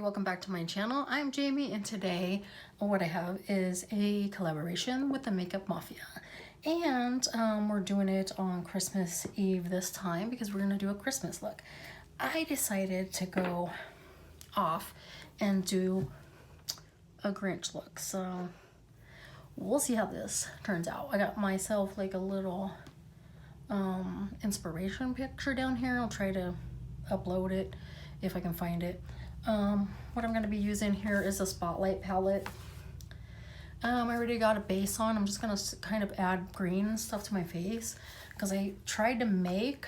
welcome back to my channel. I'm Jamie, and today what I have is a collaboration with the Makeup Mafia, and we're doing it on Christmas Eve this time because we're gonna do a Christmas look. I decided to go off and do a Grinch look, so we'll see how this turns out. I got myself like a little inspiration picture down here. I'll try to upload it if I can find it. What I'm going to be using here is a Spotlight palette. I already got a base on. I'm just going to kind of add green stuff to my face because I tried to make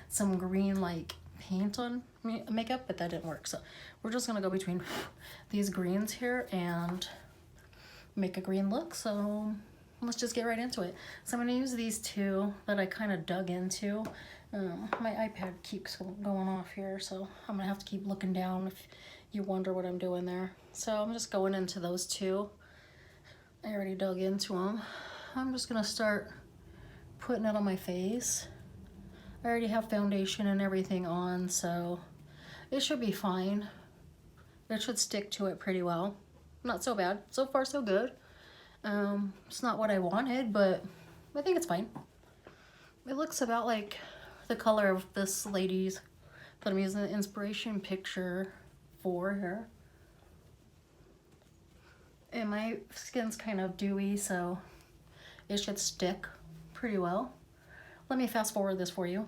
some green like paint on makeup, but that didn't work. So we're just going to go between these greens here and make a green look. So let's just get right into it. So I'm going to use these two that I kind of dug into. My iPad keeps going off here, so I'm gonna have to keep looking down if you wonder what I'm doing there. So I'm just going into those two. I already dug into them. I'm just gonna start putting it on my face. I already have foundation and everything on, so it should be fine. It should stick to it pretty well. Not so bad. So far, so good. It's not what I wanted, but I think it's fine. It looks about like the color of this lady's that I'm using the inspiration picture for here. And my skin's kind of dewy, so it should stick pretty well. Let me fast forward this for you.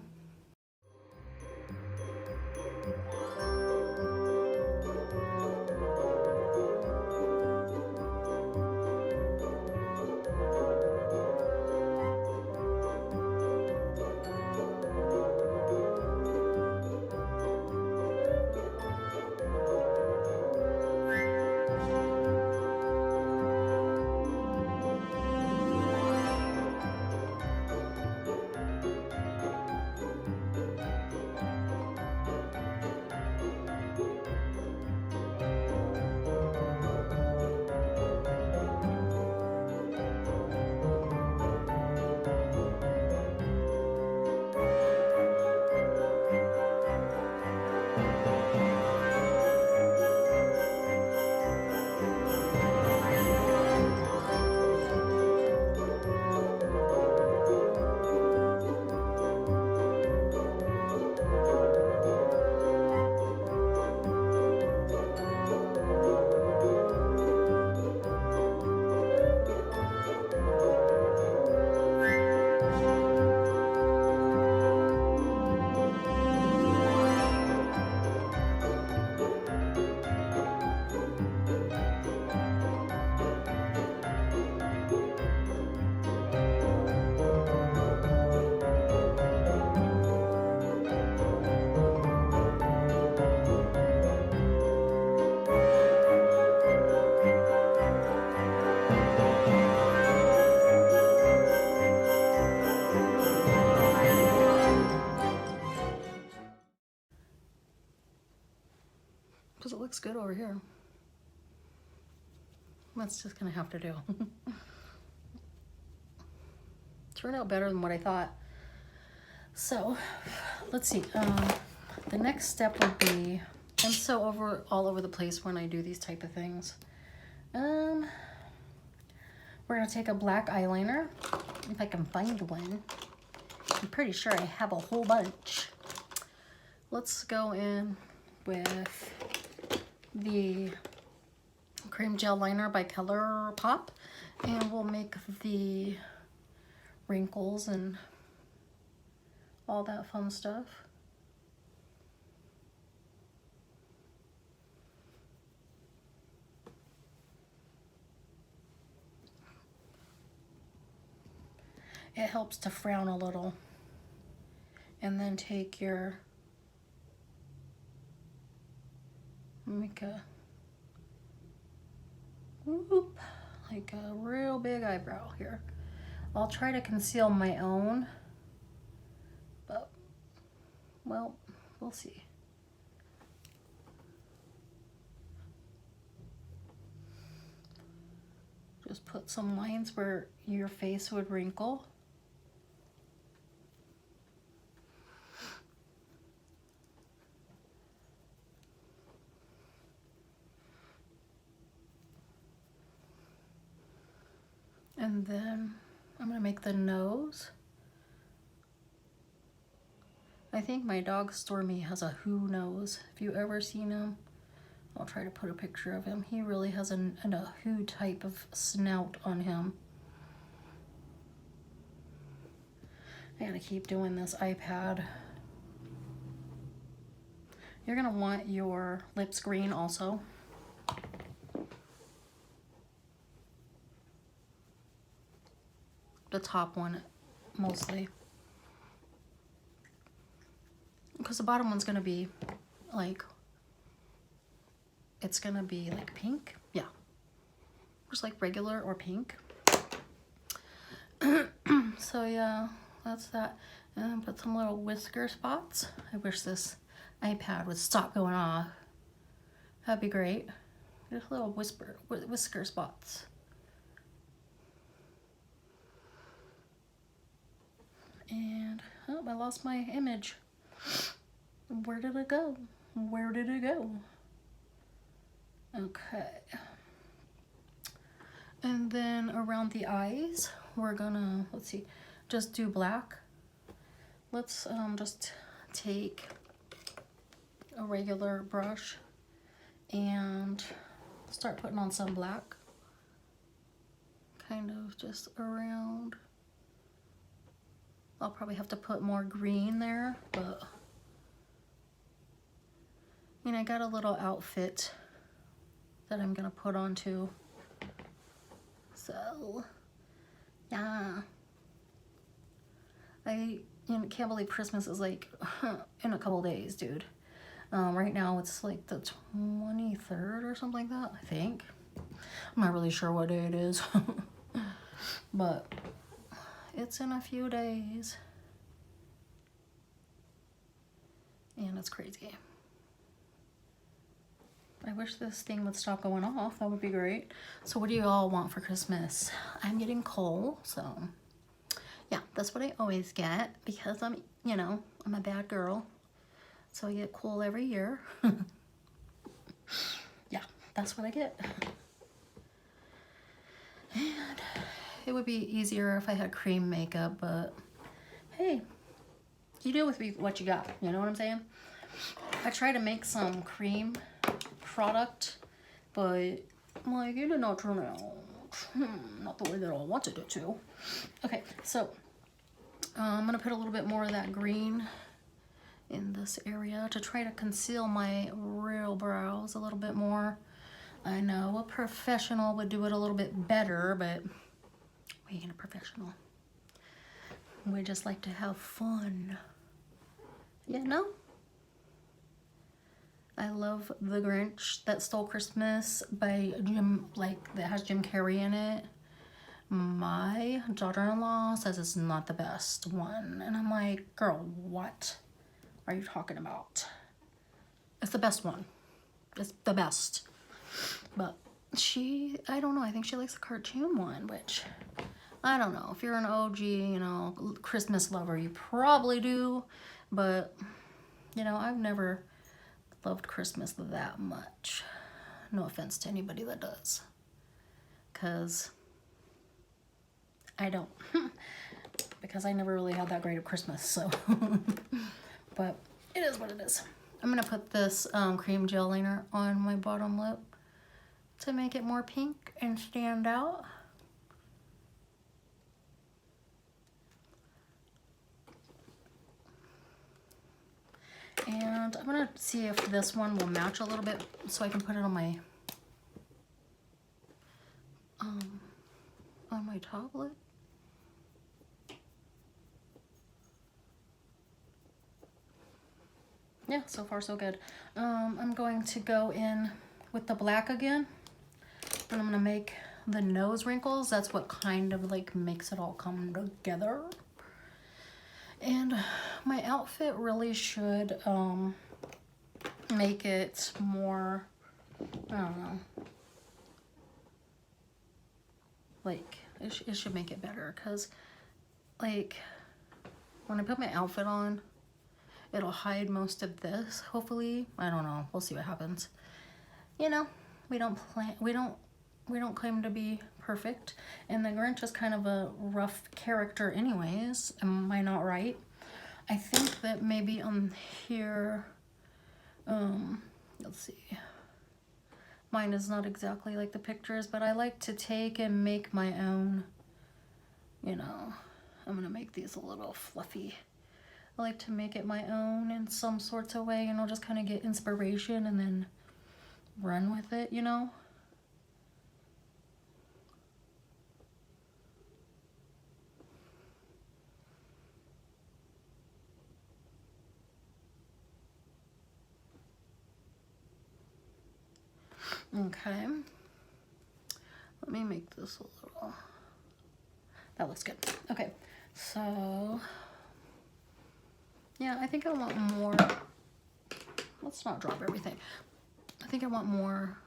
Because it looks good over here. That's just gonna have to do. Turned out better than what I thought. So let's see. The next step would be, I'm so all over the place when I do these type of things. We're gonna take a black eyeliner, if I can find one. I'm pretty sure I have a whole bunch. Let's go in with the cream gel liner by ColourPop, and we'll make the wrinkles and all that fun stuff. It helps to frown a little, and then take your make a whoop, like a real big eyebrow here. I'll try to conceal my own, but well, we'll see. Just put some lines where your face would wrinkle. And then I'm gonna make the nose. I think my dog Stormy has a Who nose. If you ever seen him, I'll try to put a picture of him. He really has a Who type of snout on him. I gotta keep doing this iPad. You're gonna want your lips green also. The top one mostly. Because the bottom one's gonna be like, it's gonna be like pink. Yeah. Just like regular or pink. So yeah, that's that. And put some little whisker spots. I wish this iPad would stop going off. That'd be great. Just little whisker spots. And oh, I lost my image. Where did it go? Where did it go? Okay. And then around the eyes, we're gonna, let's see, just do black. Let's just take a regular brush and start putting on some black. Kind of just around. I'll probably have to put more green there, but I mean, I got a little outfit that I'm gonna put on too. So, yeah. Can't believe Christmas is like in a couple days, dude. Right now it's like the 23rd or something like that, I think. I'm not really sure what day it is, but it's in a few days. And it's crazy. I wish this thing would stop going off. That would be great. So what do you all want for Christmas? I'm getting coal, so yeah, that's what I always get because I'm, you know, I'm a bad girl. So I get coal every year. Yeah, that's what I get. And it would be easier if I had cream makeup, but hey, you deal with what you got, you know what I'm saying? I try to make some cream product, but like it did not turn out not the way that I wanted it to. Okay, so I'm gonna put a little bit more of that green in this area to try to conceal my real brows a little bit more. I know a professional would do it a little bit better, but we ain't a professional. We just like to have fun. Yeah, no? I love The Grinch That Stole Christmas by that has Jim Carrey in it. My daughter-in-law says it's not the best one. And I'm like, girl, what are you talking about? It's the best one. It's the best. But I don't know, I think she likes the cartoon one, which, I don't know. If you're an OG, you know, Christmas lover, you probably do. But, you know, I've never loved Christmas that much. No offense to anybody that does. Because I don't. Because I never really had that great of Christmas, so. But it is what it is. I'm going to put this cream gel liner on my bottom lip to make it more pink and stand out. And I'm going to see if this one will match a little bit so I can put it on my top lip. Yeah, so far so good. I'm going to go in with the black again, and I'm going to make the nose wrinkles. That's what kind of like makes it all come together. And my outfit really should make it more, I don't know, like it should make it better, because like when I put my outfit on, it'll hide most of this, hopefully. I don't know, we'll see what happens. You know, we don't we don't claim to be perfect. And the Grinch is kind of a rough character anyways. Am I not right? I think that maybe on here, let's see. Mine is not exactly like the pictures, but I like to take and make my own, you know. I'm gonna make these a little fluffy. I like to make it my own in some sorts of way, and I'll just kind of get inspiration and then run with it, you know. Okay. Let me make this a little, that looks good. Okay, so yeah, I think I want more, let's not drop everything. I think I want more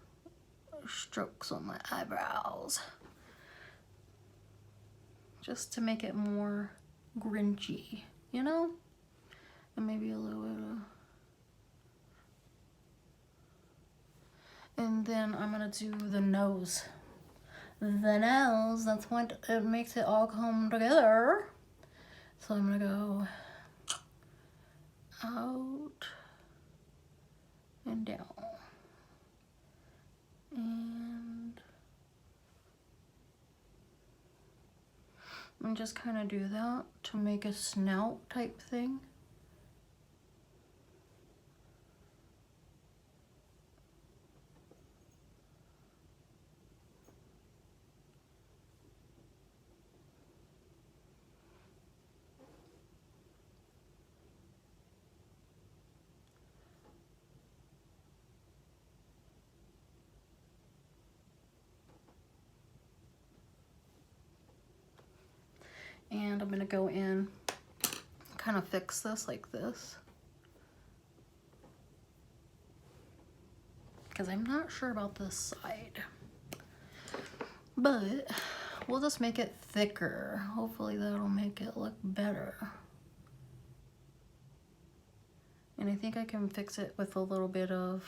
strokes on my eyebrows, just to make it more Grinchy, you know? And maybe a little bit of, and then I'm gonna do the nose. The nose, that's what it makes it all come together. So I'm gonna go out and down. And I'm just kind of do that to make a snout type thing. And I'm gonna go in, kind of fix this like this, because I'm not sure about this side, but we'll just make it thicker. Hopefully that'll make it look better. And I think I can fix it with a little bit of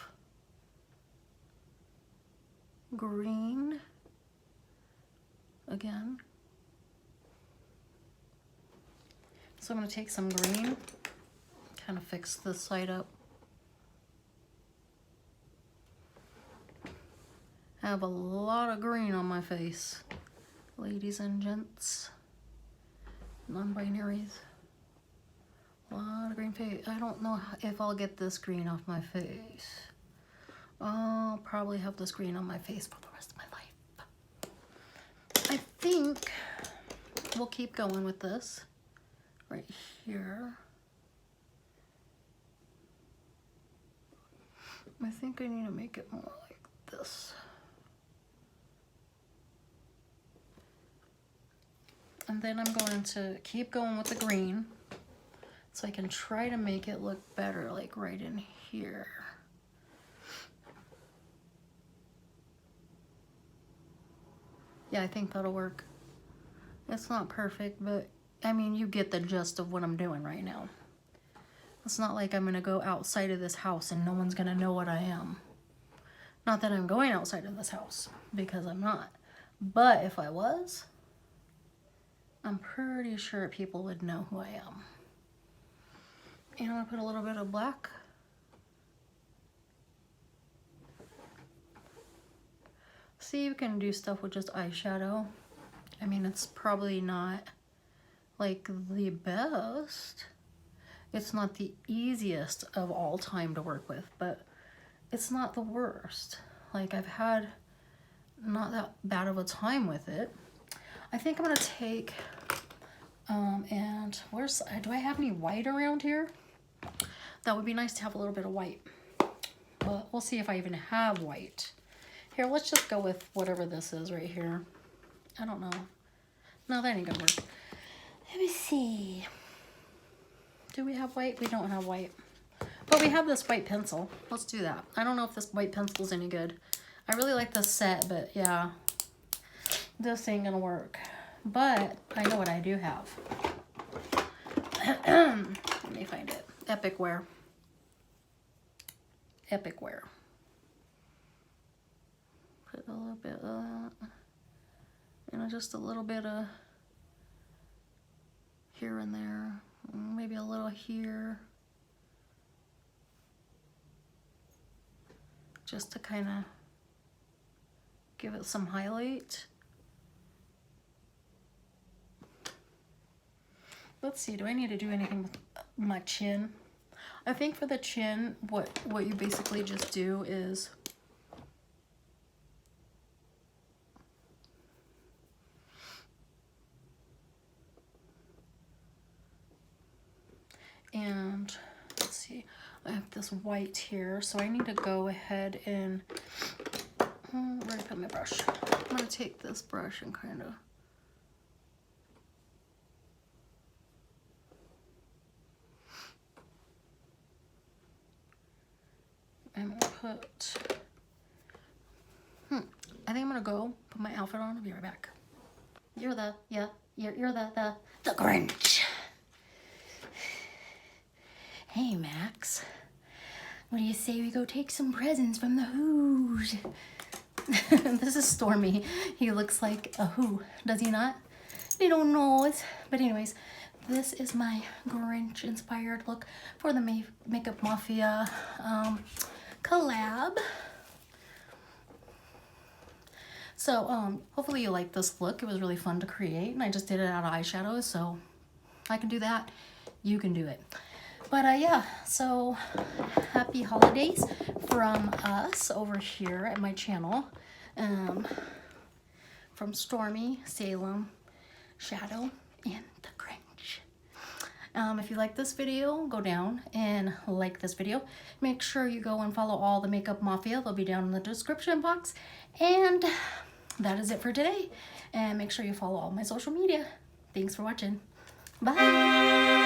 green again. So I'm going to take some green, kind of fix this side up. I have a lot of green on my face, ladies and gents, non-binaries. A lot of green face. I don't know if I'll get this green off my face. I'll probably have this green on my face for the rest of my life. I think we'll keep going with this right here. I think I need to make it more like this. And then I'm going to keep going with the green so I can try to make it look better, like right in here. Yeah, I think that'll work. It's not perfect, but I mean, you get the gist of what I'm doing right now. It's not like I'm gonna go outside of this house and no one's gonna know what I am. Not that I'm going outside of this house, because I'm not. But if I was, I'm pretty sure people would know who I am. And I'm gonna put a little bit of black. See, you can do stuff with just eyeshadow. I mean, it's probably not like the best. It's not the easiest of all time to work with, but it's not the worst. Like, I've had not that bad of a time with it. I think I'm gonna take, and where's, do I have any white around here? That would be nice to have a little bit of white. But we'll see if I even have white. Here, let's just go with whatever this is right here. I don't know. No, that ain't gonna work. Let me see. Do we have white? We don't have white. But we have this white pencil. Let's do that. I don't know if this white pencil is any good. I really like this set, but yeah. This ain't gonna work. But I know what I do have. Let me find it. Epic Wear. Epic Wear. Put a little bit of that. And just a little bit of here and there. Maybe a little here. Just to kind of give it some highlight. Let's see, do I need to do anything with my chin? I think for the chin, what you basically just do is and let's see, I have this white here, so I need to go ahead and where did I put my brush? I'm gonna take this brush and kind of put I think I'm gonna go put my outfit on. I'll be right back. You're the Grinch. Hey Max, what do you say we go take some presents from the Who's? This is Stormy. He looks like a Who, does he not? They don't know it. But anyways, this is my Grinch inspired look for the Makeup Mafia collab. So hopefully you like this look. It was really fun to create, and I just did it out of eyeshadows, so I can do that. You can do it. But yeah, so happy holidays from us over here at my channel. From Stormy, Salem, Shadow, and the Grinch. If you like this video, go down and like this video. Make sure you go and follow all the Makeup Mafia. They'll be down in the description box. And that is it for today. And make sure you follow all my social media. Thanks for watching. Bye!